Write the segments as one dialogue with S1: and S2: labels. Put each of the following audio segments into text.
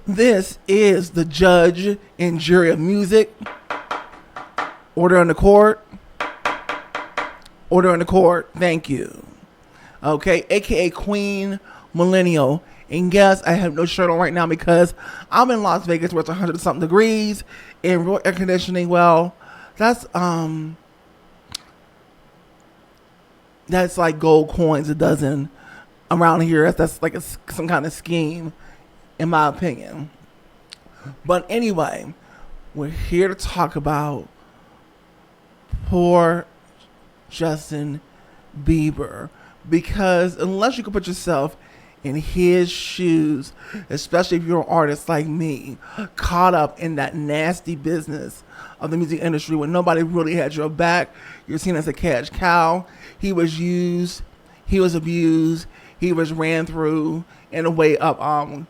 S1: This is the judge and jury of music. Order in the court. Order in the court. Thank you. Okay, aka Queen Millennial. And yes, I have no shirt on right now because I'm in Las Vegas where it's 100 something degrees and real air conditioning. Well, that's like gold coins a dozen around here. That's like some kind of scheme, in my opinion. But anyway, we're here to talk about poor Justin Bieber, because unless you can put yourself in his shoes, especially if you're an artist like me, caught up in that nasty business of the music industry when nobody really had your back, you're seen as a cash cow. He was used, he was abused, he was ran through in a way of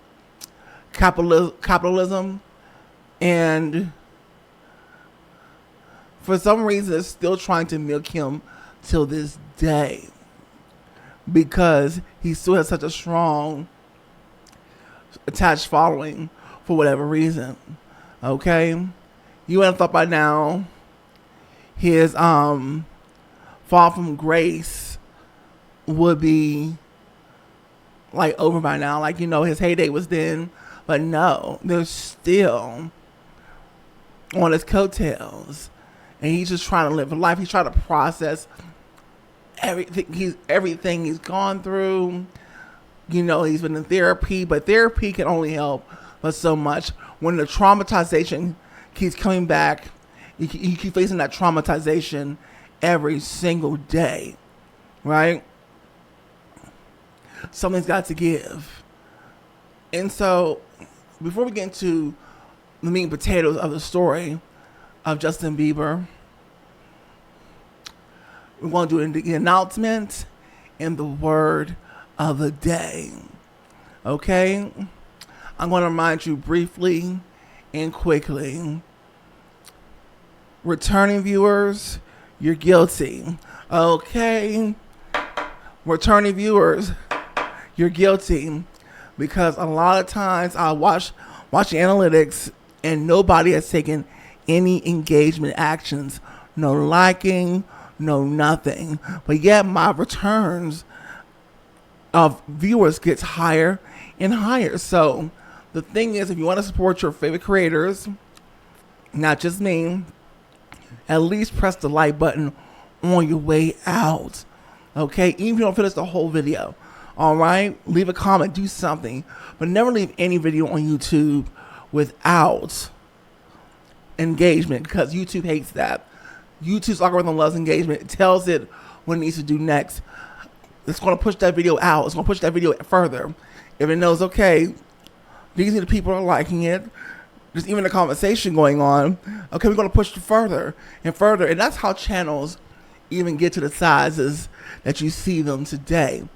S1: capitalism, and for some reason it's still trying to milk him till this day, because he still has such a strong attached following for whatever reason. Okay, you would have thought by now his fall from grace would be like over by now, like, you know, his heyday was then. But no, they're still on his coattails, and he's just trying to live a life. He's trying to process everything he's gone through. You know, he's been in therapy, but therapy can only help but so much. When the traumatization keeps coming back, you keep facing that traumatization every single day, right? Something's got to give. And so, before we get into the meat and potatoes of the story of Justin Bieber, we're going to do the announcement and the word of the day. Okay? I'm going to remind you briefly and quickly. Returning viewers, you're guilty. Okay? Returning viewers, you're guilty. Because a lot of times I watch the analytics and nobody has taken any engagement actions. No liking, no nothing. But yet my returns of viewers gets higher and higher. So the thing is, if you want to support your favorite creators, not just me, at least press the like button on your way out. Okay? Even if you don't finish the whole video. All right, leave a comment, do something, but never leave any video on YouTube without engagement, because YouTube hates that. YouTube's algorithm loves engagement. It tells it what it needs to do next. It's going to push that video out. It's going to push that video further. If it knows, okay, these are the people are liking it, there's even a conversation going on, okay, we're going to push it further and further. And that's how channels even get to the sizes that you see them today.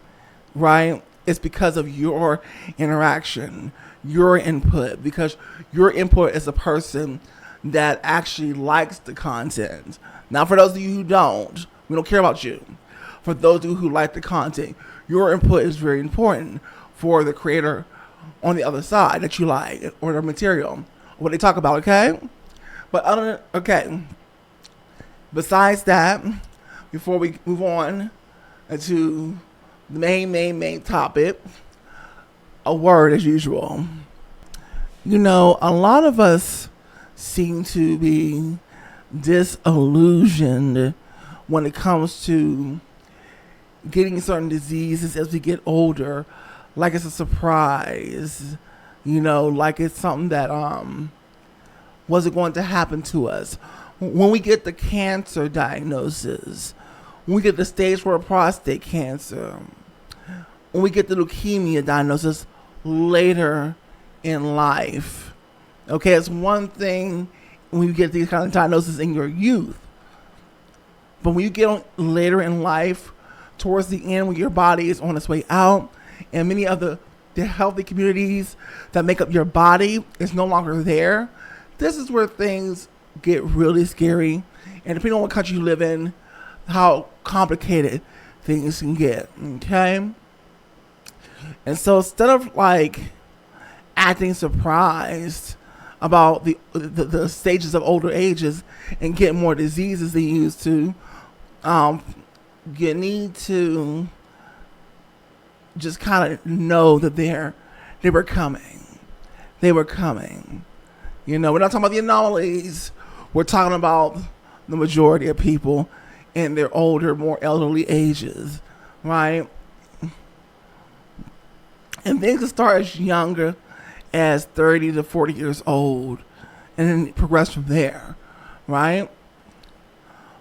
S1: Right? It's because of your interaction, your input, because your input is a person that actually likes the content. Now, for those of you who don't, we don't care about you. For those of you who like the content, your input is very important for the creator on the other side that you like, or the material, what they talk about, okay? But besides that, before we move on to the main topic, a word as usual. You know, a lot of us seem to be disillusioned when it comes to getting certain diseases as we get older, like it's a surprise, you know, like it's something that wasn't going to happen to us. When we get the cancer diagnosis, when we get the stage 4 prostate cancer, when we get the leukemia diagnosis later in life. Okay, it's one thing when you get these kind of diagnoses in your youth. But when you get on later in life, towards the end when your body is on its way out, and many of the healthy communities that make up your body is no longer there, this is where things get really scary. And depending on what country you live in, how complicated things can get, okay? And so instead of like acting surprised about the stages of older ages and get more diseases than you used to. You need to just kind of know that they were coming. They were coming. You know, we're not talking about the anomalies. We're talking about the majority of people in their older, more elderly ages, right? And things can start as younger as 30 to 40 years old and then progress from there, right?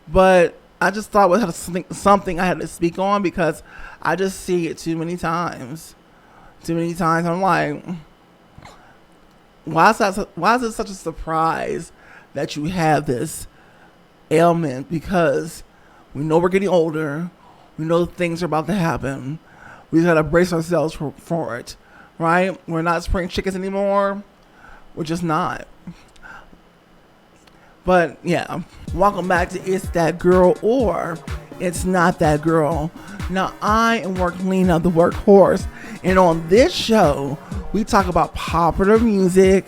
S1: But I just thought it was something I had to speak on because I just see it too many times. Too many times. I'm like, why is it such a surprise that you have this ailment? Because we know we're getting older. We know things are about to happen. We just got to brace ourselves for it, right? We're not spring chickens anymore. We're just not. But yeah, welcome back to It's That Girl or It's Not That Girl. Now, I am Worklina, the workhorse, and on this show, we talk about popular music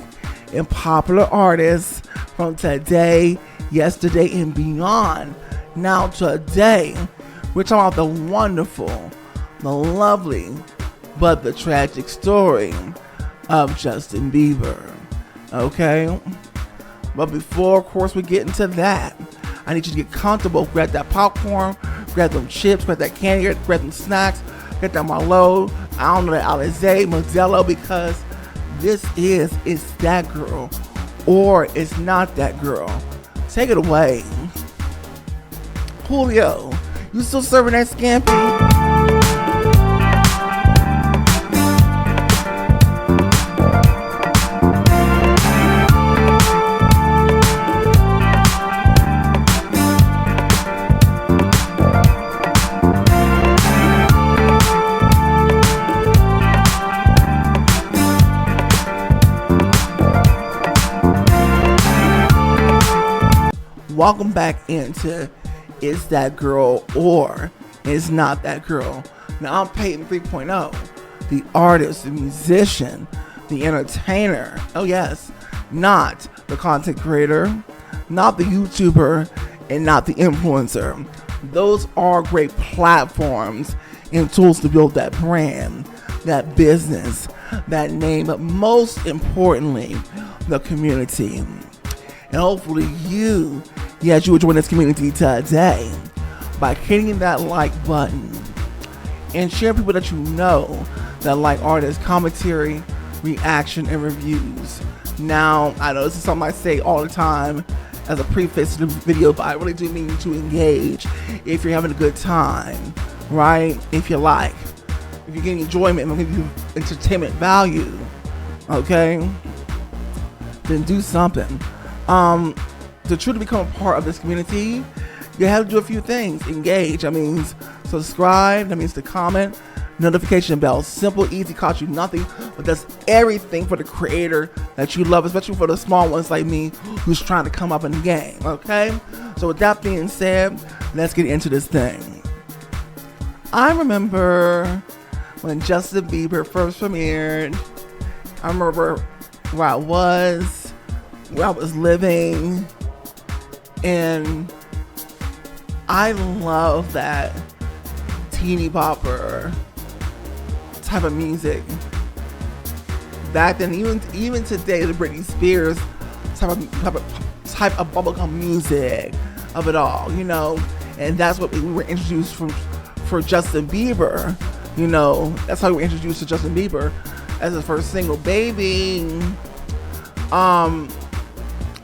S1: and popular artists from today, yesterday, and beyond. Now, today, we're talking about the wonderful, the lovely, but the tragic story of Justin Bieber. Okay? But before, of course, we get into that, I need you to get comfortable. Grab that popcorn, grab them chips, grab that candy, grab them snacks, get that Marlowe, I don't know, that Alizé, Modelo, because this is It's That Girl or It's Not That Girl. Take it away. Julio, you still serving that scampi? Welcome back into It's That Girl or It's Not That Girl. Now, I'm Peyton 3.0, the artist, the musician, the entertainer. Oh yes, not the content creator, not the YouTuber, and not the influencer. Those are great platforms and tools to build that brand, that business, that name, but most importantly, the community. And hopefully you will join this community today by hitting that like button and share people that you know that like artists, commentary, reaction, and reviews. Now, I know this is something I say all the time as a preface to the video, but I really do mean to engage if you're having a good time, right? If you're getting enjoyment and give you entertainment value, okay? Then do something. To truly become a part of this community, you have to do a few things. Engage, that means subscribe, that means to comment, notification bell. Simple, easy, costs you nothing, but does everything for the creator that you love, especially for the small ones like me who's trying to come up in the game, okay? So with that being said, let's get into this thing. I remember when Justin Bieber first premiered. I remember where I was living, and I love that teeny bopper type of music. Back then, even today, the Britney Spears type of bubblegum music of it all, you know. And that's what we were introduced for Justin Bieber, you know. That's how we were introduced to Justin Bieber as his first single, Baby.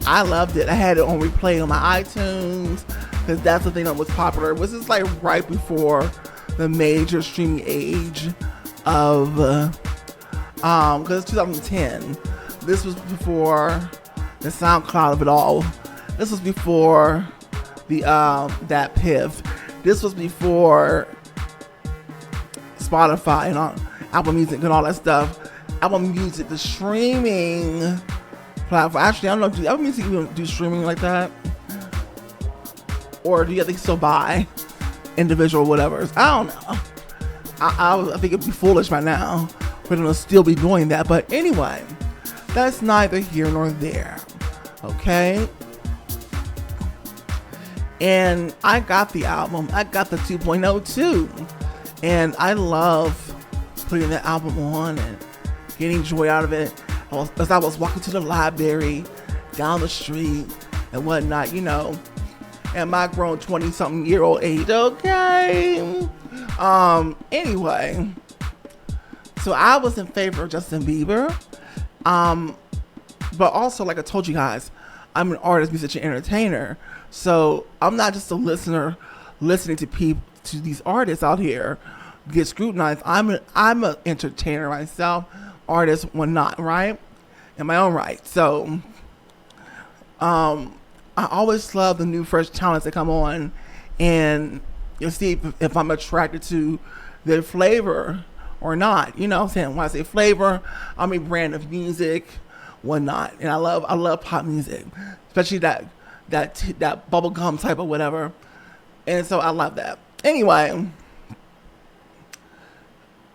S1: I loved it. I had it on replay on my iTunes because that's the thing that was popular. It was just like right before the major streaming age of, because it's 2010. This was before the SoundCloud of it all. This was before the that Piff. This was before Spotify and Apple Music and all that stuff. Apple Music, the streaming platform. Actually, I don't know, do Apple Music even do streaming like that? Or do you think still buy individual whatevers? I don't know. I think it'd be foolish by now. for them to still be doing that. But anyway, that's neither here nor there. Okay? And I got the album. I got the 2.0 too. And I love putting the album on and getting joy out of it. As I was walking to the library, down the street, and whatnot, at my grown 20-something-year-old age. Okay? Anyway. So I was in favor of Justin Bieber. But also, like I told you guys, I'm an artist, musician, entertainer. So I'm not just a listener listening to these artists out here get scrutinized. I'm an entertainer myself, artist when not, right? In my own right. So I always love the new fresh talents that come on, and you'll see if I'm attracted to their flavor or not. You know what I'm saying? When I say flavor, I mean brand of music, whatnot. And I love pop music, especially that bubblegum type of whatever. And so I love that. Anyway,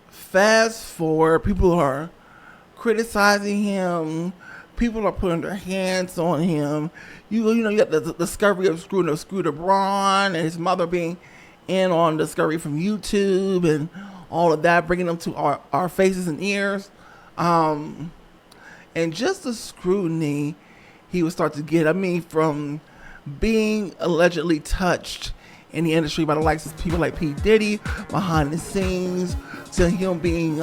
S1: fast forward, people are criticizing him. People are putting their hands on him. You got the discovery of Scooter Braun and his mother being in on discovery from YouTube and all of that, bringing them to our faces and ears. And just the scrutiny he would start to get. I mean, from being allegedly touched in the industry by the likes of people like P. Diddy behind the scenes, to him being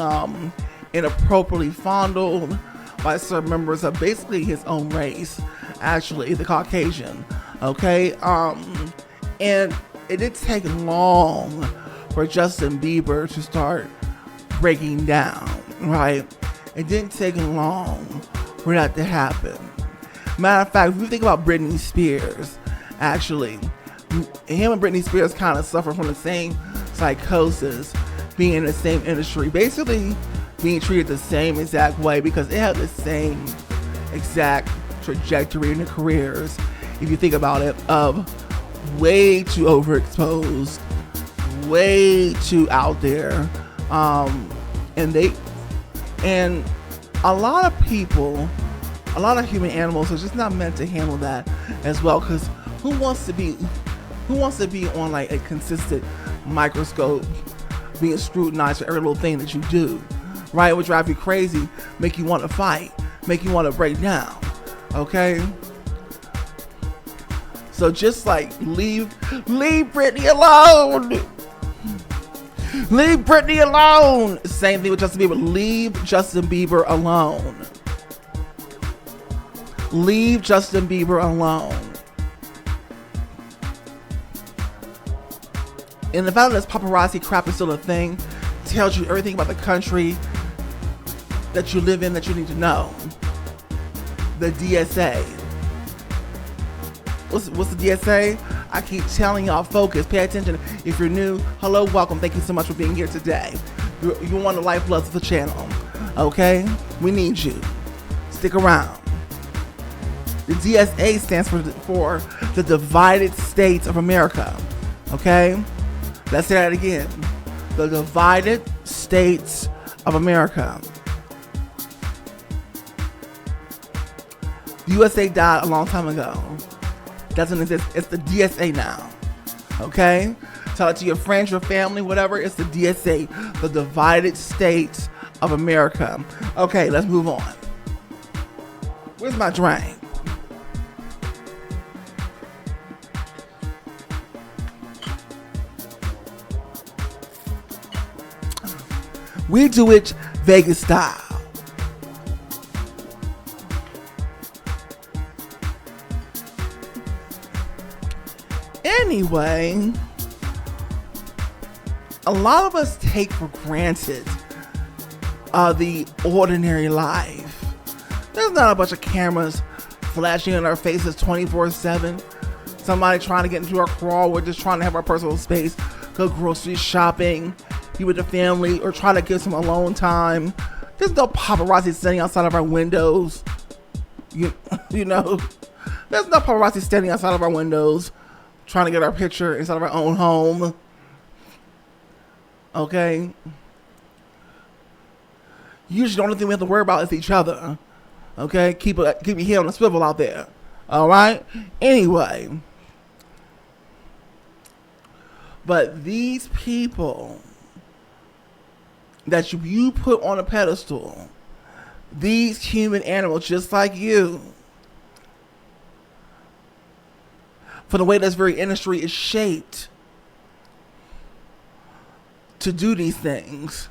S1: inappropriately fondled by certain members of basically his own race, actually, the Caucasian. Okay? And it didn't take long for Justin Bieber to start breaking down, right? It didn't take long for that to happen. Matter of fact, if you think about Britney Spears, actually, him and Britney Spears kind of suffer from the same psychosis, being in the same industry, basically being treated the same exact way because they have the same exact trajectory in their careers, if you think about it, of way too overexposed, way too out there, and a lot of people, a lot of human animals are just not meant to handle that as well. Because who wants to be on like a consistent microscope, being scrutinized for every little thing that you do, right? It would drive you crazy, make you want to fight, make you want to break down. Okay. So just like leave Britney alone. Leave Britney alone. Same thing with Justin Bieber. Leave Justin Bieber alone. Leave Justin Bieber alone. And the fact that this paparazzi crap is still a thing tells you everything about the country that you live in that you need to know. The DSA. What's the DSA? I keep telling y'all, focus, pay attention. If you're new, hello, welcome. Thank you so much for being here today. You're one of the lifebloods of the channel. Okay? We need you. Stick around. The DSA stands for the Divided States of America. Okay? Let's say that again. The Divided States of America. The USA died a long time ago. Doesn't exist. It's the DSA now. Okay? Tell it to your friends, your family, whatever. It's the DSA, the Divided States of America. Okay, let's move on. Where's my drink? We do it Vegas style. Anyway, a lot of us take for granted the ordinary life. There's not a bunch of cameras flashing in our faces 24/7. Somebody trying to get into our crawl. We're just trying to have our personal space, go grocery shopping, be with the family, or try to get some alone time. There's no paparazzi standing outside of our windows. You know, there's no paparazzi standing outside of our windows trying to get our picture inside of our own home. Okay? Usually the only thing we have to worry about is each other. Okay? Keep your head on the swivel out there. Alright? Anyway. But these people that you put on a pedestal, these human animals just like you, for the way this very industry is shaped to do these things,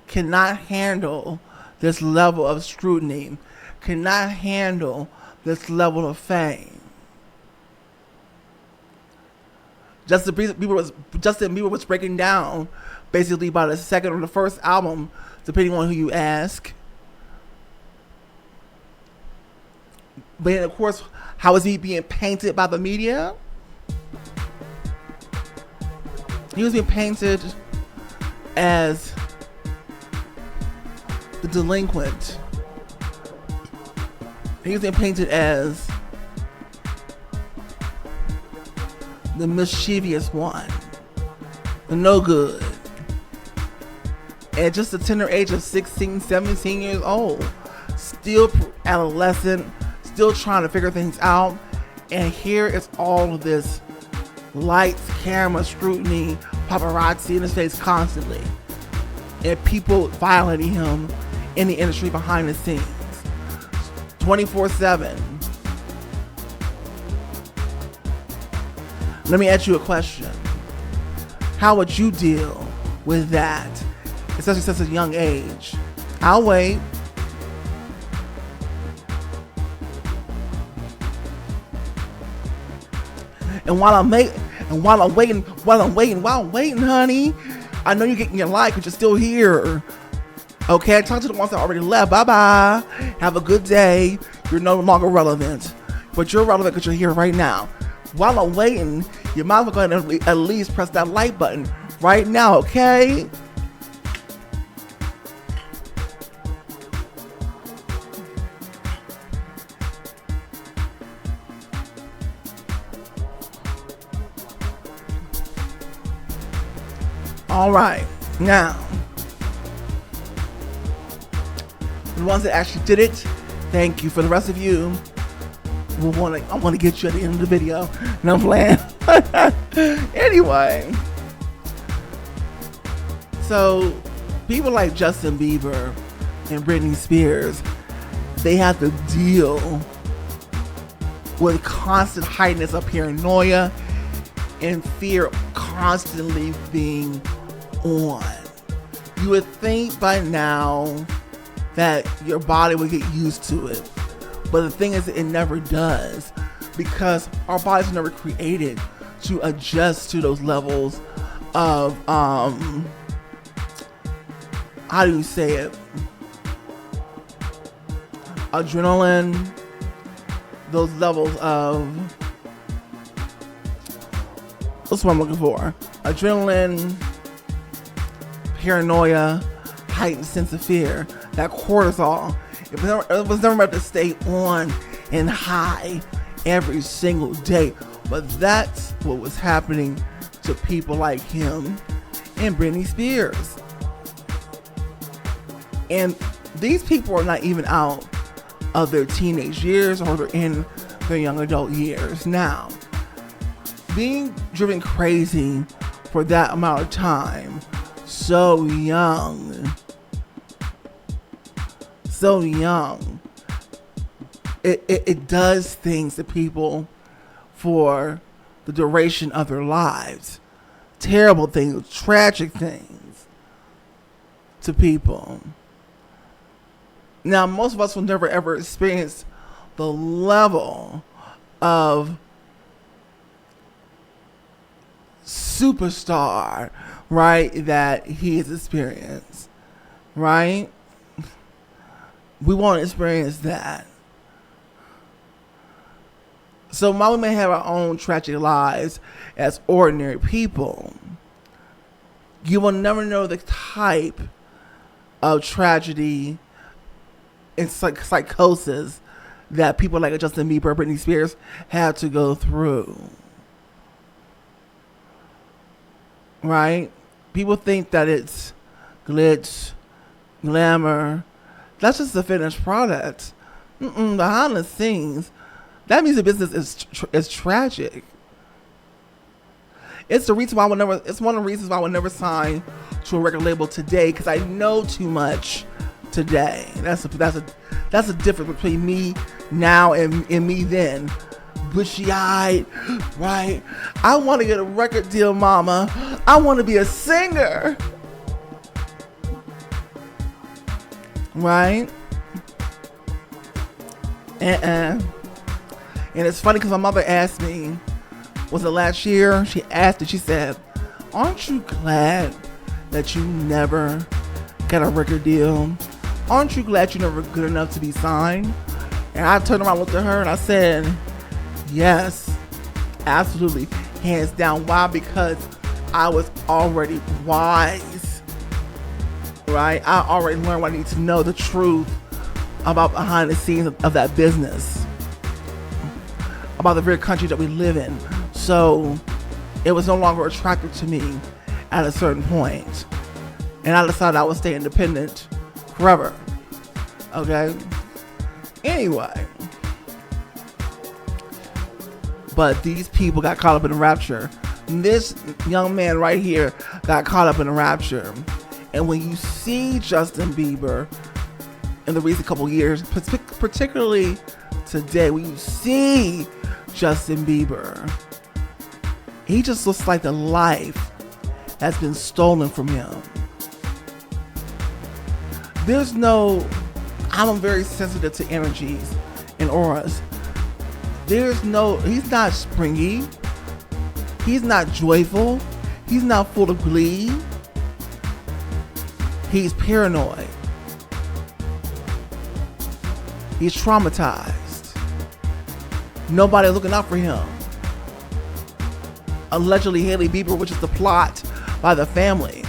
S1: cannot handle this level of scrutiny, cannot handle this level of fame. Justin Bieber was breaking down basically by the second or the first album, depending on who you ask. But then, of course, how is he being painted by the media? He was being painted as the delinquent. He was being painted as the mischievous one, the no good. At just the tender age of 16, 17 years old, still adolescent, still trying to figure things out. And here is all of this lights, camera, scrutiny, paparazzi in his face constantly. And people violating him in the industry behind the scenes. 24/7. Let me ask you a question. How would you deal with that, especially since a young age? I'll wait. And while I'm waiting, honey, I know you're getting your life, but you're still here. Okay, I talked to the ones that already left. Bye-bye. Have a good day. You're no longer relevant. But you're relevant because you're here right now. While I'm waiting, you might as well go ahead and at least press that like button right now, okay? All right, now, the ones that actually did it, thank you. For the rest of you, I want to get you at the end of the video. No, I'm playing. Anyway, so people like Justin Bieber and Britney Spears, they have to deal with constant heightened of paranoia and fear constantly being on. You would think by now that your body would get used to it, but the thing is, it never does, because our bodies are never created to adjust to those levels of how do you say it, adrenaline, those levels of, what's what I'm looking for, adrenaline, paranoia, heightened sense of fear, that cortisol. It was never meant to stay on and high every single day. But that's what was happening to people like him and Britney Spears. And these people are not even out of their teenage years, or they're in their young adult years. Now, being driven crazy for that amount of time, so young, it does things to people for the duration of their lives. Terrible things, tragic things to people. Now, most of us will never ever experience the level of superstar, right, that he has experienced, right? We won't experience that. So while we may have our own tragic lives as ordinary people, you will never know the type of tragedy and psychosis that people like Justin Bieber, Britney Spears had to go through. right? People think that it's glitz, glamour. That's just the finished product. Behind the scenes, that music business is tragic. It's the reason why I would never. It's one of the reasons why I would never sign to a record label today, because I know too much today. That's a difference between me now and me then. Bushy-eyed, right? I want to get a record deal, mama. I want to be a singer, right? And it's funny because my mother asked me, was it last year? She asked it. She said, "Aren't you glad that you never got a record deal? Aren't you glad you're never good enough to be signed?" And I turned around, looked at her, and I said, "Yes, absolutely, hands down." Why? Because I was already wise, right? I already learned what I need to know, the truth about behind the scenes of that business, about the very country that we live in. So it was no longer attractive to me at a certain point. And I decided I would stay independent forever. Okay? Anyway. But these people got caught up in the rapture. This young man right here got caught up in the rapture. And when you see Justin Bieber in the recent couple years, particularly today, when you see Justin Bieber, he just looks like the life has been stolen from him. I'm very sensitive to energies and auras. He's not springy. He's not joyful. He's not full of glee. He's paranoid. He's traumatized. Nobody's looking out for him. Allegedly Hailey Bieber, which is the plot by the family.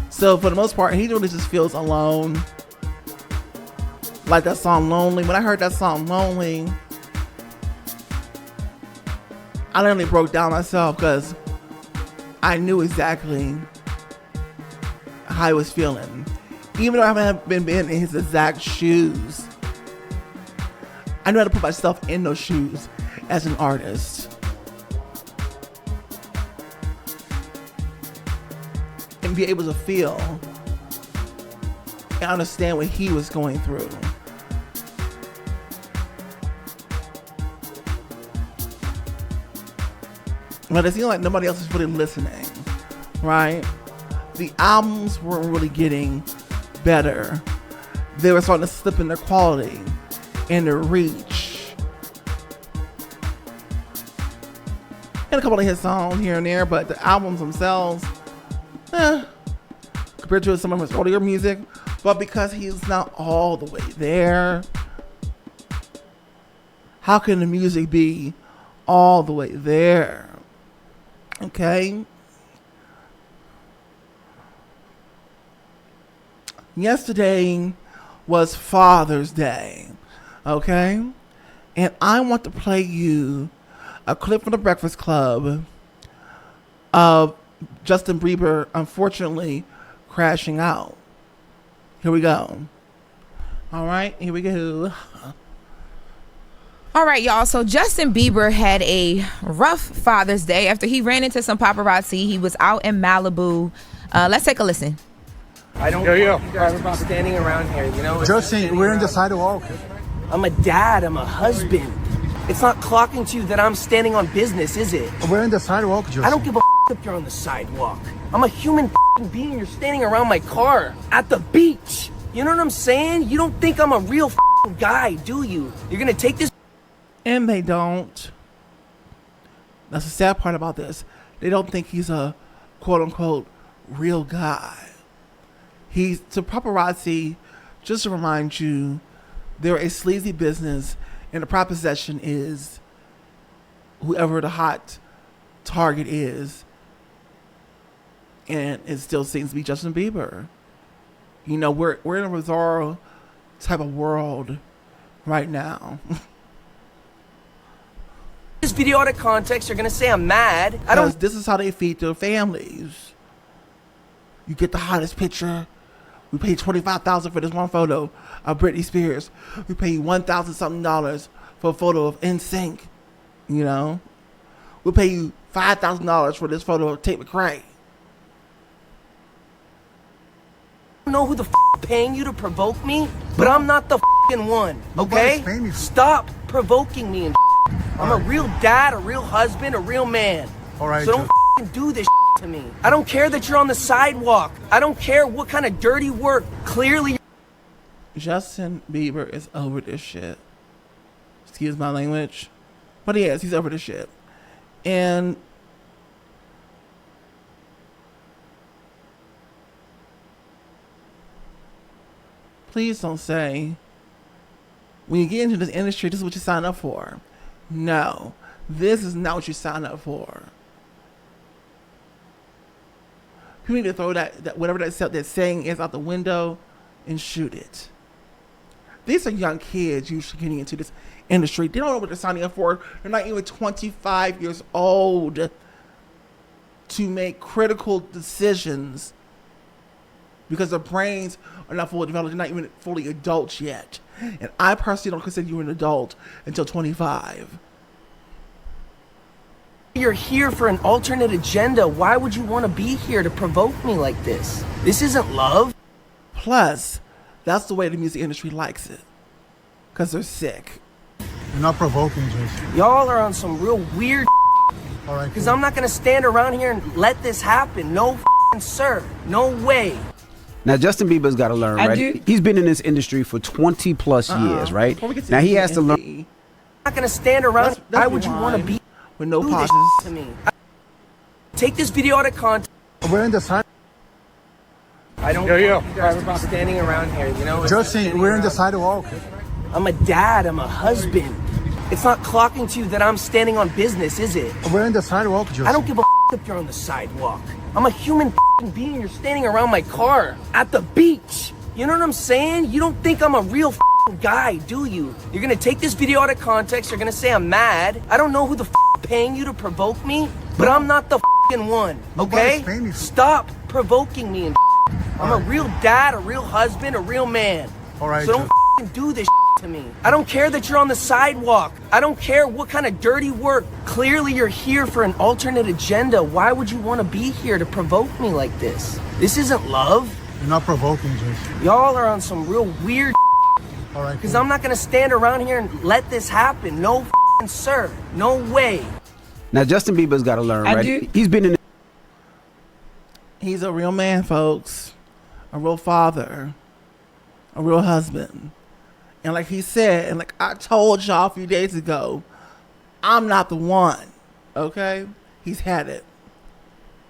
S1: So for the most part, he really just feels alone. Like that song Lonely. When I heard that song Lonely, I literally broke down myself because I knew exactly how I was feeling. Even though I haven't been in his exact shoes, I knew how to put myself in those shoes as an artist. And be able to feel and understand what he was going through. But it seemed like nobody else was really listening, right? The albums weren't really getting better. They were starting to slip in their quality and their reach. And a couple of hit songs here and there, but the albums themselves, compared to some of his earlier music, but because he's not all the way there, how can the music be all the way there? Okay. Yesterday was Father's Day. Okay. And I want to play you a clip from the Breakfast Club of Justin Bieber unfortunately crashing out. Here we go. All right, here we go.
S2: All right, y'all. So Justin Bieber had a rough Father's Day after he ran into some paparazzi. He was out in Malibu. Let's take a listen.
S3: I don't want you guys to be standing around here, you know?
S4: Justin, we're in the sidewalk.
S3: I'm a dad, I'm a husband. It's not clocking to you that I'm standing on business, is it?
S4: We're in the sidewalk, Justin.
S3: I don't give a if you're on the sidewalk. I'm a human being. You're standing around my car at the beach. You know what I'm saying? You don't think I'm a real guy, do you? You're gonna take this.
S1: And they don't. That's the sad part about this. They don't think he's a quote unquote real guy. He's to paparazzi, just to remind you, they're a sleazy business, and the proposition is whoever the hot target is, and it still seems to be Justin Bieber. You know, we're in a bizarre type of world right now.
S3: this video out of context, you're gonna say I'm mad. I don't.
S1: This is how they feed their families. You get the hottest picture. We paid $25,000 for this one photo of Britney Spears. We paid $1,000 something for a photo of NSYNC. You know, we'll pay you $5,000 for this photo of Tate McRae.
S3: I don't know who the paying you to provoke me, but I'm not the one.
S4: Nobody's
S3: Okay?
S4: paying me.
S3: Stop provoking me and I'm a real dad, a real husband, a real man.
S4: All right,
S3: So don't do this to me. I don't care that you're on the sidewalk. I don't care what kind of dirty work. Clearly,
S1: Justin Bieber is over this shit. Excuse my language. But he is. He's over this shit. And please don't say, when you get into this industry, this is what you sign up for. No, this is not what you sign up for. You need to throw that whatever that saying is out the window and shoot it. These are young kids usually getting into this industry. They don't know what they're signing up for. They're not even 25 years old to make critical decisions because their brains are not fully developed. They're not even fully adults yet. And I personally don't consider you an adult until 25.
S3: you're here for an alternate agenda. Why would you want to be here to provoke me like this? This isn't love.
S1: Plus, that's the way the music industry likes it. Because they're sick.
S4: You're not provoking, Jason.
S3: Y'all are on some real weird
S4: All right.
S3: because I'm not going to stand around here and let this happen. No sir. No way.
S5: Now, Justin Bieber's got to learn, right? He's been in this industry for 20 plus years, right?
S1: Now
S5: he has to learn.
S3: I'm not going to stand around. Why would you want to be
S1: with no
S3: do this
S1: pauses?
S3: to me? Take this video out of context.
S4: We're in the side.
S3: I don't want you guys to be standing around here, you know?
S4: Justin, we're in the sidewalk.
S3: I'm a dad. I'm a husband. It's not clocking to you that I'm standing on business, is it?
S4: We're in the sidewalk, Justin.
S3: I don't give a if you're on the sidewalk. I'm a human being. You're standing around my car at the beach. You know what I'm saying? You don't think I'm a real guy, do you? You're gonna take this video out of context. You're gonna say I'm mad. I don't know who the paying you to provoke me, but I'm not the one. Okay?
S4: Nobody's paying me.
S3: Stop provoking me and I'm a real dad, a real husband, a real man.
S4: All right,
S3: So don't do this to me. I don't care that you're on the sidewalk. I don't care what kind of dirty work. Clearly you're here for an alternate agenda. Why would you want to be here to provoke me like this? This isn't love.
S4: You're not provoking, Jason.
S3: Y'all are on some real weird
S4: All right.
S3: because I'm not going to stand around here and let this happen. No sir. No way.
S5: Now, Justin Bieber's got to learn, right? He's been in.
S1: He's a real man, folks. A real father. A real husband. And like he said, and like I told y'all a few days ago, I'm not the one. Okay? He's had it.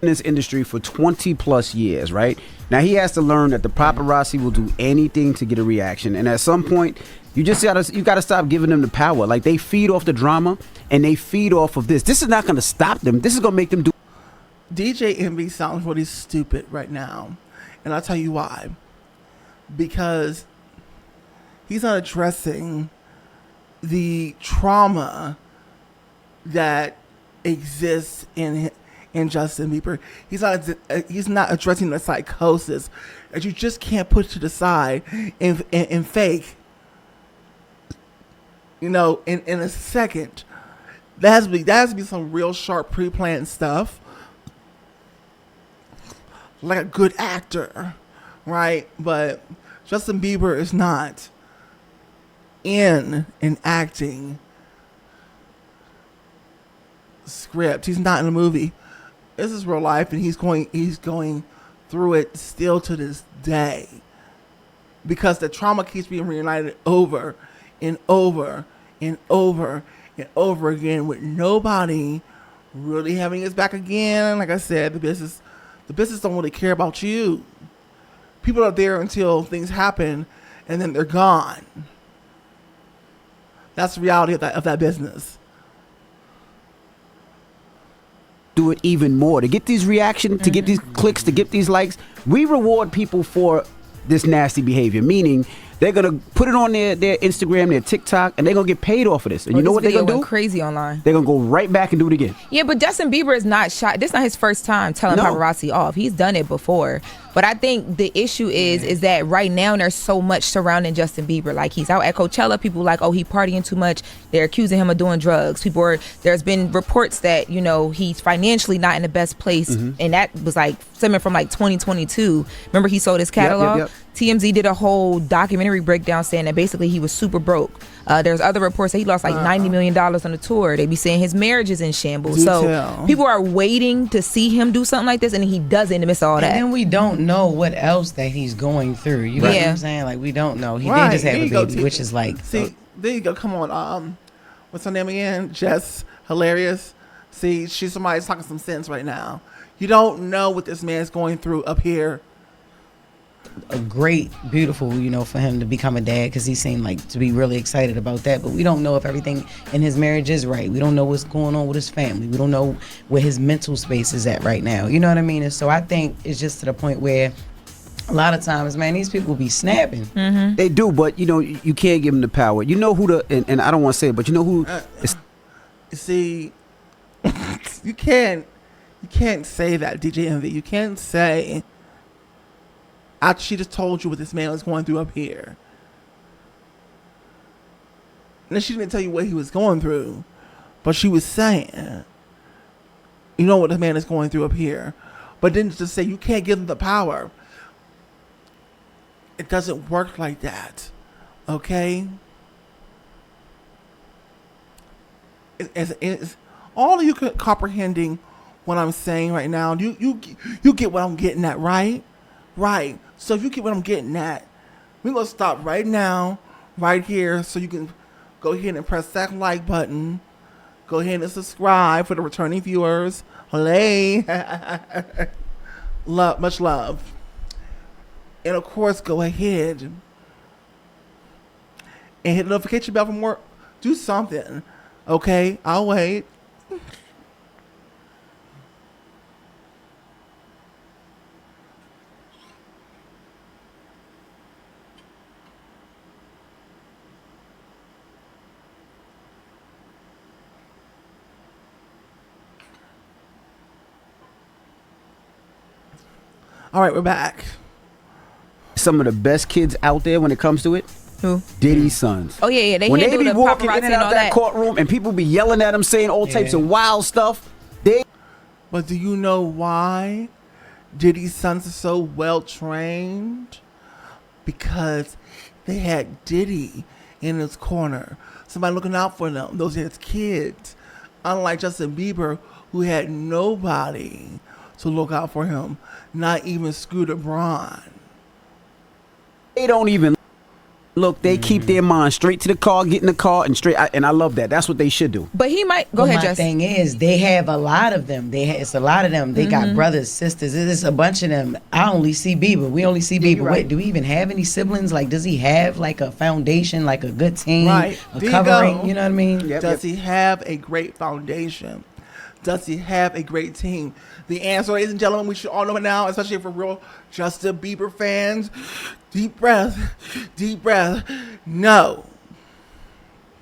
S5: In this industry for 20 plus years, right? Now he has to learn that the paparazzi will do anything to get a reaction, and at some point you gotta stop giving them the power. Like, they feed off the drama and they feed off of this. This is not gonna stop them. This is gonna make them do.
S1: DJ Envy sounds really stupid right now, and I'll tell you why. Because he's not addressing the trauma that exists in Justin Bieber. He's not addressing the psychosis that you just can't put to the side and fake. You know, in a second. That has to be some real sharp pre-planned stuff. Like a good actor, right? But Justin Bieber is not in an acting script. He's not in a movie. This is real life, and he's going through it still to this day because the trauma keeps being reunited over and over and over and over again with nobody really having his back again. Like I said, the business don't really care about you. People are there until things happen, and then they're gone. That's the reality of that business.
S5: Do it even more to get these reactions, to get these clicks, to get these likes. We reward people for this nasty behavior, meaning They're gonna put it on their Instagram, their TikTok, and they're gonna get paid off of this. And you know what they're gonna do?
S2: Went crazy online.
S5: They're gonna go right back and do it again.
S2: Yeah, but Justin Bieber is not shy. This is not his first time telling paparazzi off. He's done it before. But I think the issue is that right now there's so much surrounding Justin Bieber. Like, he's out at Coachella. People like, oh, he partying too much. They're accusing him of doing drugs. There's been reports that, you know, he's financially not in the best place. And that was like stemming from like 2022. Remember, he sold his catalog?
S5: Yep.
S2: TMZ did a whole documentary breakdown saying that basically he was super broke. There's other reports that he lost like $90 million on the tour. They be saying his marriage is in shambles. People are waiting to see him do something like this, and he doesn't in the midst of all that.
S6: And then we don't know what else that he's going through. You know what I'm saying? Like, we don't know. He did just have a baby, which is like...
S1: See, there you go. Come on. What's her name again? Jess. Hilarious. See, somebody's talking some sense right now. You don't know what this man's going through up here.
S6: A great, beautiful, you know, for him to become a dad, because he seemed like to be really excited about that. But we don't know if everything in his marriage is right. We don't know what's going on with his family. We don't know where his mental space is at right now. You know what I mean? And so I think it's just to the point where a lot of times, man, these people be snapping.
S5: They do, but you know, you can't give them the power. You know who and I don't want to say it, but you know who?
S1: See, you can't say that, DJ Envy. You can't say. After she just told you what this man was going through up here. And then she didn't tell you what he was going through. But she was saying, you know what this man is going through up here. But then to say you can't give him the power. It doesn't work like that. Okay? It's all of you comprehending what I'm saying right now. You get what I'm getting at, right? Right. So if you get what I'm getting at, we're going to stop right now, right here, so you can go ahead and press that like button. Go ahead and subscribe for the returning viewers. Olay. Love, much love. And of course, go ahead and hit the notification bell for more. Do something. Okay? I'll wait. All right, we're back.
S5: Some of the best kids out there when it comes to it.
S2: Who?
S5: Diddy's sons.
S2: Oh yeah, they
S5: when they
S2: handle
S5: be
S2: the
S5: walking
S2: paparazzi
S5: in and
S2: and
S5: out
S2: all
S5: that
S2: that
S5: courtroom and people be yelling at them saying all types of wild stuff.
S1: But do you know why Diddy's sons are so well trained? Because they had Diddy in his corner. Somebody looking out for them. Those are his kids. Unlike Justin Bieber, who had nobody to look out for him. Not even Scooter Braun.
S5: They don't even look. They keep their mind straight to the car, get in the car, and straight. And I love that. That's what they should do.
S2: But he might go
S6: But
S2: ahead.
S6: my
S2: Justin.
S6: thing is, they have a lot of them. It's a lot of them. They got brothers, sisters. It's a bunch of them. I only see Bieber. We only see Bieber.
S5: right.
S6: Wait, do we even have any siblings? Like, does he have like a foundation, like a good team,
S1: Right.
S6: a
S1: There you
S6: covering?
S1: go.
S6: You know what I mean?
S5: Yep.
S1: Does he have a great foundation? Does he have a great team? The answer, ladies and gentlemen, we should all know it now, especially for real Justin Bieber fans. Deep breath. Deep breath. No.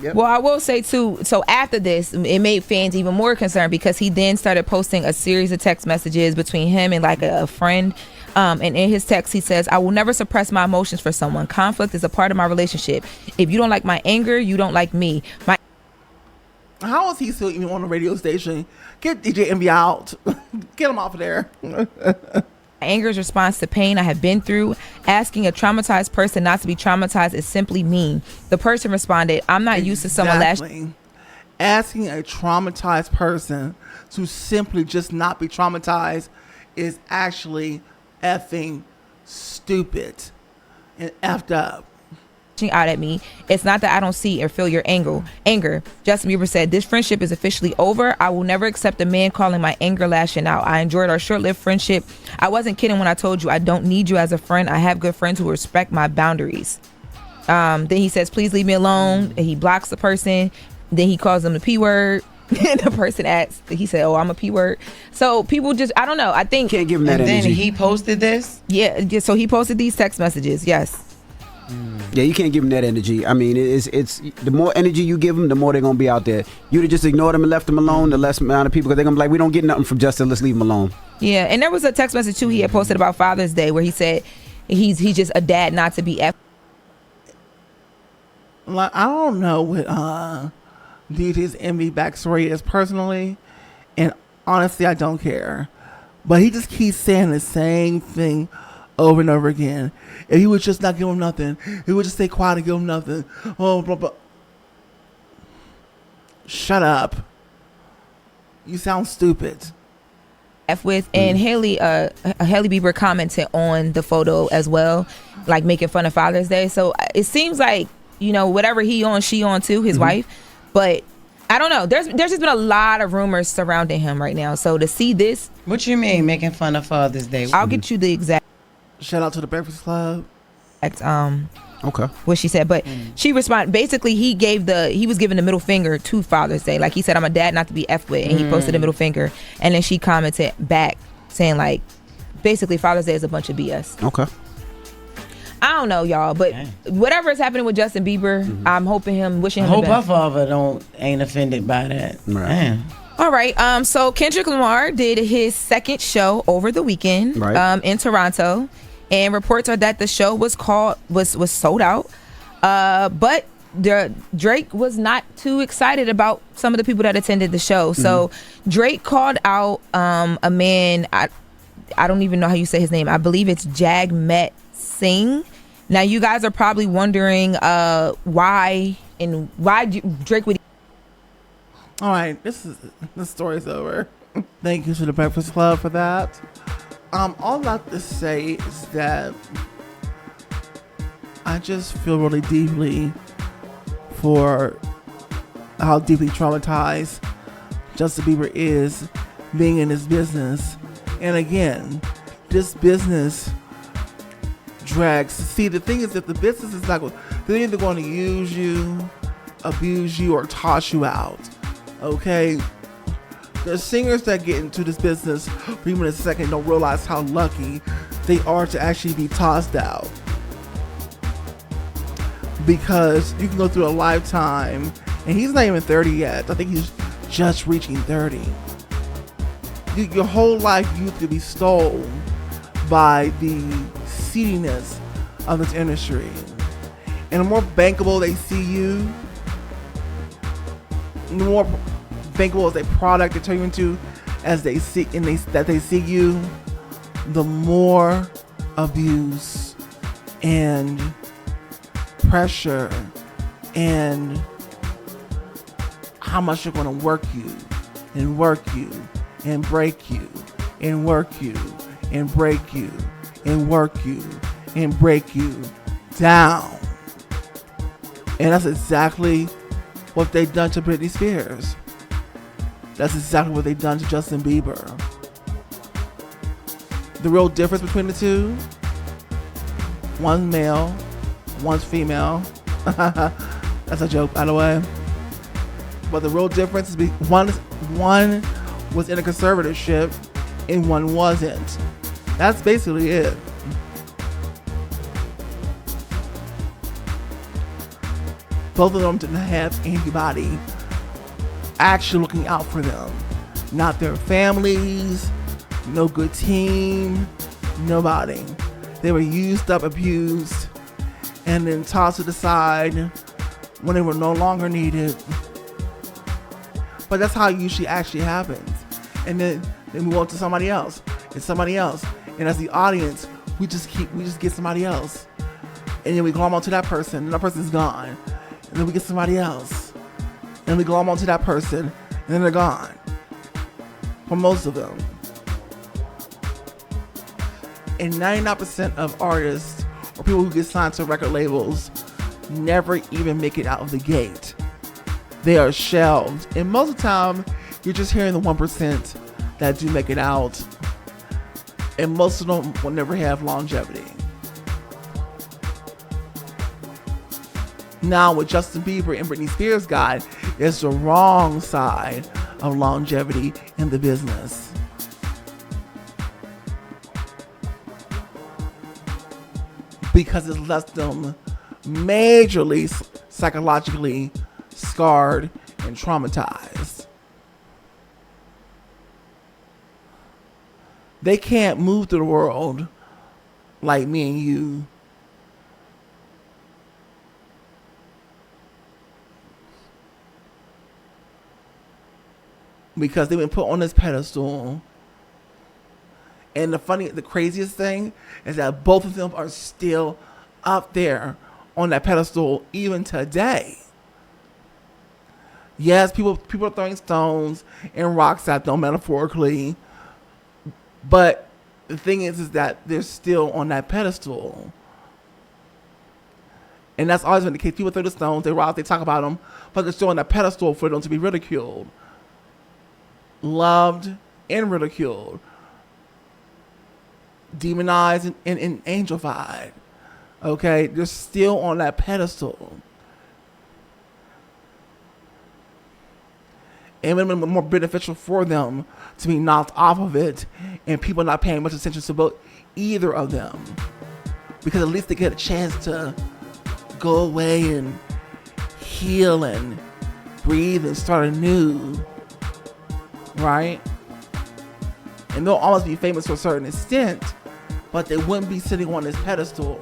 S2: Well, I will say too, so after this, it made fans even more concerned because he then started posting a series of text messages between him and like a friend. And in his text, he says, I will never suppress my emotions for someone. Conflict is a part of my relationship. If you don't like my anger, you don't like me.
S1: How is he still even on the radio station? Get DJ Envy out. Get him off of there.
S2: Anger is response to pain I have been through. Asking a traumatized person not to be traumatized is simply mean. The person responded, I'm not used to someone
S1: Exactly. Asking a traumatized person to simply just not be traumatized is actually effing stupid and effed up.
S2: out at me. It's not that I don't see or feel your anger. Justin Bieber said, this friendship is officially over. I will never accept a man calling my anger lashing out. I enjoyed our short-lived friendship. I wasn't kidding when I told you I don't need you as a friend. I have good friends who respect my boundaries. Then he says, please leave me alone. And he blocks the person. Then he calls them the P word. And the person asks, he said, oh, I'm a P word. So people just, I don't know. I think.
S5: Can't give him that
S6: And then
S5: energy.
S6: he posted this?
S2: Yeah. So he posted these text messages. Yes.
S5: Yeah, you can't give them that energy. I mean, it's the more energy you give them, the more they're gonna be out there. You'd have just ignored them and left them alone, the less amount of people, because they're gonna be like, we don't get nothing from Justin, let's leave him alone.
S2: Yeah, and there was a text message too he had posted about Father's Day where he said he's just a dad not to be
S1: Like, I don't know what DJ's envy backstory is personally, and honestly, I don't care. But he just keeps saying the same thing over and over again. If he would just not give him nothing, he would just stay quiet and give him nothing. Oh, blah, blah. Shut up. You sound stupid.
S2: with, and Haley Bieber commented on the photo as well, like making fun of Father's Day. So it seems like, you know, whatever he on, she on too, his wife. But I don't know. There's just been a lot of rumors surrounding him right now. So to see this,
S6: What you mean making fun of Father's Day?
S2: I'll get you the exact
S1: Shout out to the Breakfast Club.
S5: Okay.
S2: what she said, but she responded. Basically, he was giving the middle finger to Father's Day. Like he said, I'm a dad not to be effed with, and he posted the middle finger, and then she commented back saying like, basically Father's Day is a bunch of BS.
S5: Okay.
S2: I don't know, y'all, but whatever is happening with Justin Bieber, I'm hoping wishing him
S6: I hope
S2: the
S6: her
S2: best.
S6: father ain't offended by that.
S5: Right.
S6: Man.
S2: All right, so Kendrick Lamar did his second show over the weekend, in Toronto, and reports are that the show was sold out, but Drake was not too excited about some of the people that attended the show. So Drake called out a man, I don't even know how you say his name. I believe it's Jagmeet Singh. Now you guys are probably wondering why Drake would.
S1: All right, this story's over. Thank you to the Breakfast Club for that. All I have to say is that I just feel really deeply for how deeply traumatized Justin Bieber is being in this business. And again, this business drags. See, the thing is that the business is not going, they're either going to use you, abuse you, or toss you out. Okay? The singers that get into this business for even a second don't realize how lucky they are to actually be tossed out. Because you can go through a lifetime, and he's not even 30 yet. I think he's just reaching 30. Your whole life you could be stolen by the seediness of this industry. And the more bankable they see you, the more bankable as a product they turn you into, as they see that they see you, the more abuse and pressure and how much they're going to work you and break you and break you and break you and work you and break you down. And that's exactly what they've done to Britney Spears. That's exactly what they've done to Justin Bieber. The real difference between the two, one's male, one's female. That's a joke, by the way. But the real difference is one was in a conservatorship and one wasn't. That's basically it. Both of them didn't have anybody actually looking out for them. Not their families, no good team, nobody. They were used up, abused, and then tossed to the side when they were no longer needed. But that's how it usually actually happens. And then they move on to somebody else, and somebody else. And as the audience, we just get somebody else. And then we glom onto that person, and that person's gone. And then we get somebody else. And we glom onto that person, and then they're gone. For most of them. And 99% of artists or people who get signed to record labels never even make it out of the gate. They are shelved. And most of the time, you're just hearing the 1% that do make it out. And most of them will never have longevity. Now, what Justin Bieber and Britney Spears got is the wrong side of longevity in the business. Because it's left them majorly psychologically scarred and traumatized. They can't move through the world like me and you. Because they've been put on this pedestal. And the craziest thing is that both of them are still up there on that pedestal even today. Yes, people are throwing stones and rocks at them metaphorically. But the thing is that they're still on that pedestal. And that's always been the case. People throw the stones, they rock, they talk about them, but they're still on that pedestal for them to be ridiculed, loved, and ridiculed, demonized and angelified. Okay? They're still on that pedestal. And it would have been more beneficial for them to be knocked off of it and people not paying much attention to both either of them. Because at least they get a chance to go away and heal and breathe and start anew. Right? And they'll always be famous to a certain extent, but they wouldn't be sitting on this pedestal.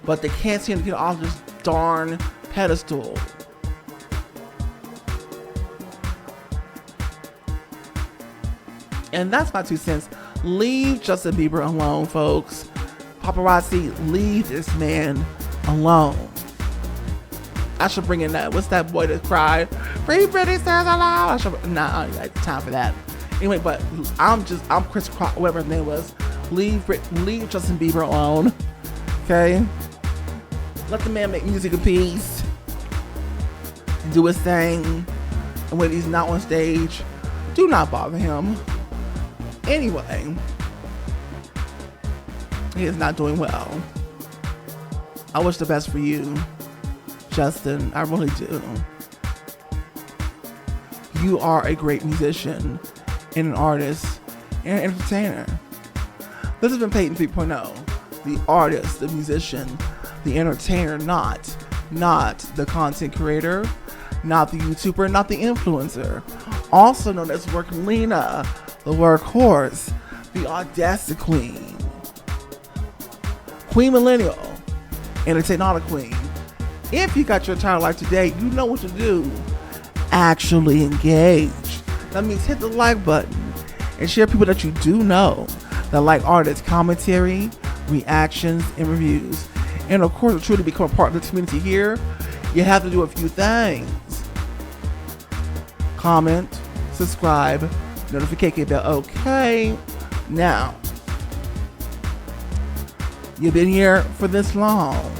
S1: But they can't seem to get off this darn pedestal. And that's my 2 cents. Leave Justin Bieber alone, folks. Paparazzi, leave this man alone. I should bring in that. What's that boy that cried? Free Britney Spears alone. I ain't time for that. Anyway, but I'm Chris Cross, whatever his name was. Leave Justin Bieber alone. Okay? Let the man make music in peace. And do his thing. And when he's not on stage, do not bother him. Anyway, he is not doing well. I wish the best for you, Justin. I really do. You are a great musician and an artist and an entertainer. This has been Peyton 3.0. The artist, the musician, the entertainer, not the content creator, not the YouTuber, not the influencer. Also known as Work Lena, the workhorse, the Audacity Queen, Queen Millennial, Entertainer Queen. If you got your entire life today, you know what to do. Actually engage. That means hit the like button and share people that you do know that like artists' commentary, reactions, and reviews. And of course, to truly become a part of the community here, you have to do a few things. Comment, subscribe, notification bell. Okay, now you've been here for this long,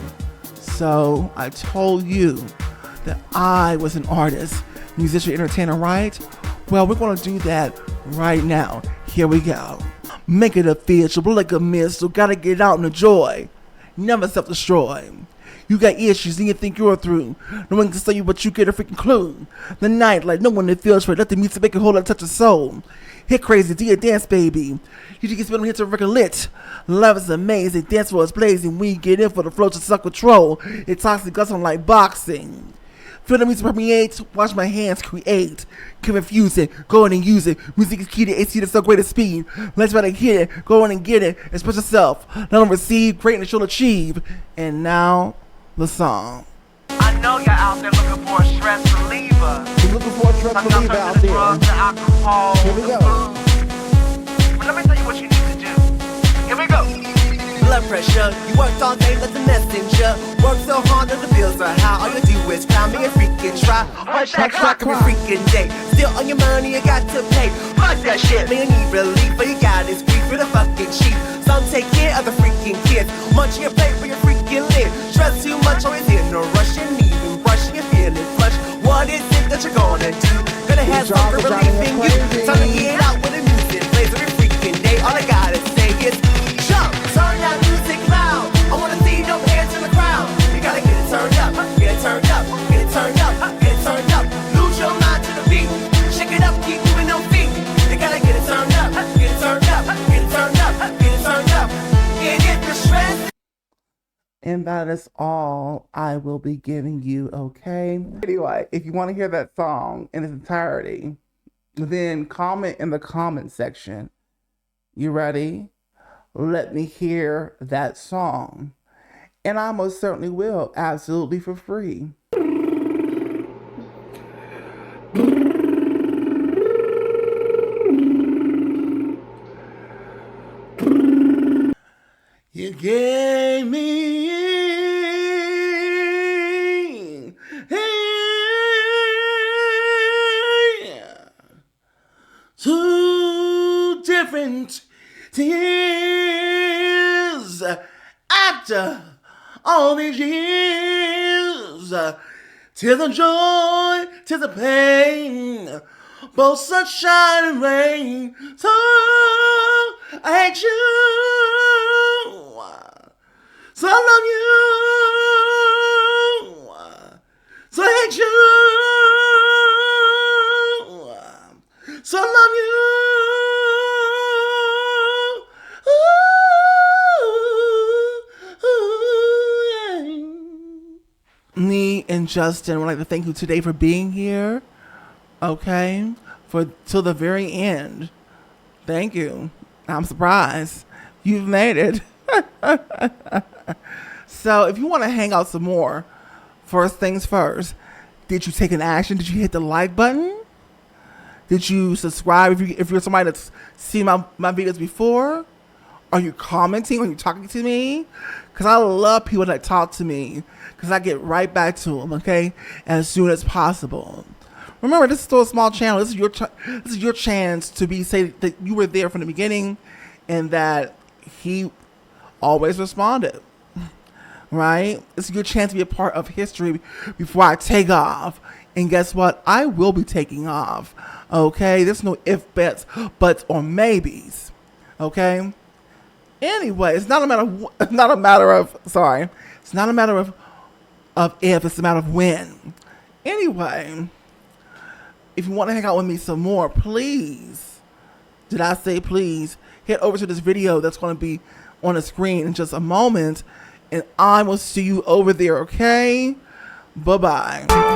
S1: so I told you that I was an artist, musician, entertainer, right? Well, we're gonna do that right now. Here we go. Make it official, blow like a missile. Gotta get out and enjoy. Never self-destroy. You got issues and you think you're through. No one can tell you, but you get a freaking clue. The night, like no one that feels right. Let the music make a whole lot touch your soul. Hit crazy, do your dance, baby. You just get spinning hits a record lit. Love is amazing, dance floor is blazing. We get in for the flow to suck control. It toxic guts on like boxing. Feel the music permeate, watch my hands create. Confuse it, go in and use it. Music is key to AC, that's so great at speed. Let's try to hit it, go in and get it. Express yourself, let them receive, greatness you'll achieve. And now, the song.
S3: I know you're out there looking for a stress reliever.
S1: You're looking for a stress reliever out there.
S3: Drugs, the alcohol,
S1: Here we go.
S3: But let me tell you what you need to do. Here we go. Blood pressure, you worked all day like the messenger. Work so hard that the bills are high. All you do is cry me and freaking try. Watch that clock every freaking day. Still on your money, you got to pay. Fuck that shit, man, you need relief. But you got is free for the fucking cheap. Some take care of the freaking kids. Munch your plate for your freaking lid. Stress too much, always in a rush. You need and brushing, you're feeling flush. What is it that you're gonna do? Gonna have some relief in you. Time to get out with the music plays every freaking day. All I gotta say is jump, turn that music loud. I wanna see no hands in the crowd. You gotta get it turned up, get it turned up, get it turned up, get it turned up. Lose your mind to the beat. Shake it up, keep moving no feet. You gotta get it turned up, get it turned up, get it turned up, get it turned up. And get the stress.
S1: And that is all I will be giving you, okay? Anyway, if you want to hear that song in its entirety, then comment in the comment section. You ready? Let me hear that song. And I most certainly will, absolutely for free. You gave me two different tears after all these years. Tears of joy, tears of pain, both sunshine and rain. So I hate you, so I love you, so I hate you, so I love you. Ooh, yeah. Me and Justin would like to thank you today for being here. Okay, for till the very end. Thank you. I'm surprised you've made it. So if you want to hang out some more, first things first, did you take an action? Did you hit the like button? Did you subscribe if you're somebody that's seen my videos before? Are you commenting? Are you talking to me? Because I love people that talk to me because I get right back to them, okay, as soon as possible. Remember, this is still a small channel. This is your chance to say that you were there from the beginning and that he always responded, right? This is your chance to be a part of history before I take off. And guess what? I will be taking off, okay? There's no if, buts, or maybes, okay? Anyway, it's not a matter of if, it's a matter of when. Anyway, if you want to hang out with me some more, please, did I say please, head over to this video that's going to be on the screen in just a moment, and I will see you over there, okay? Bye-bye.